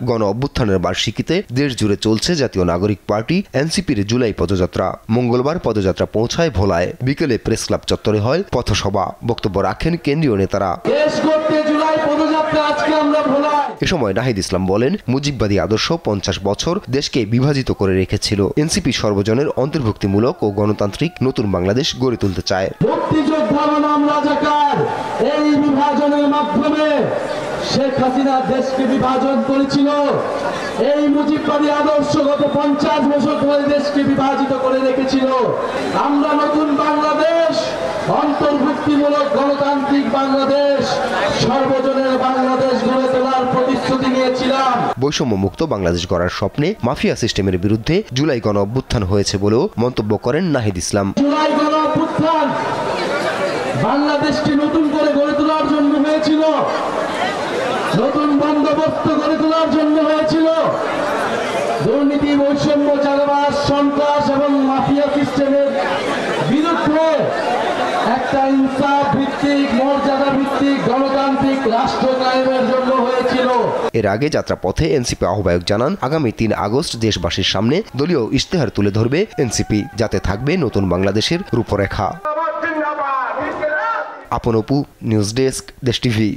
গণ অভ্যুত্থানের বার্ষিকীতে দেশ জুড়ে চলছে জাতীয় নাগরিক পার্টি এনসিপির জুলাই পদযাত্রা। মঙ্গলবার পদযাত্রা পৌঁছায় ভোলায়। বিকেলে প্রেস ক্লাব চত্বরে হয় পথসভা। বক্তব্য রাখেন কেন্দ্রীয় নেতারা। এ সময় নাহিদ ইসলাম বলেন, মুজিববাদী আদর্শ 50 বছর দেশকে বিভাজিত করে রেখেছিল। এনসিপি সর্বজনের অন্তর্ভুক্তিমূলক ও গণতান্ত্রিক নতুন বাংলাদেশ গড়ে তুলতে চায়। এই বিভাজনের মাধ্যমে শেখ হাসিনা দেশকে বিভাজন করেছিল। এই মুজিববাদী আদর্শ গত 50 বছর ধরে দেশকে বিভাজিত করে রেখেছিল। আমরা নতুন বাংলাদেশ, অন্তর্ভুক্তিমূলক গণতান্ত্রিক বাংলাদেশ, সর্বজনের বাংলাদেশ গড়ে তোলার প্রতিশ্রুতি নিয়েছিলাম। বৈষম্য মুক্ত বাংলাদেশ গড়ার স্বপ্নে মাফিয়া সিস্টেমের বিরুদ্ধে জুলাই গণ অভ্যুত্থান হয়েছে বলেও মন্তব্য করেন নাহিদ ইসলাম। জুলাই গণ অভ্যুত্থান বাংলাদেশকে নতুন করে গড়ে তোলার জন্য হয়েছিল, নতুন বন্দোবস্ত গড়ে তোলার জন্য হয়েছিল। দুর্নীতি, বৈষম্য, চাঁদাবাজ, সন্ত্রাস এবং মাফিয়া সিস্টেমের বিরুদ্ধে একটা ইনসাফ ভিত্তিক, মর্যাদা ভিত্তিক গণতান্ত্রিক রাষ্ট্র কায়েমের জন্য হয়েছিল। এর আগে যাত্রাপথে এনসিপি আহ্বায়ক জানান, আগামী 3 আগস্ট দেশবাসীর সামনে দলীয় ইশতেহার তুলে ধরবে এনসিপি, যাতে থাকবে নতুন বাংলাদেশের রূপরেখা। আপন অপু, নিউজ ডেস্ক, দেশ টিভি।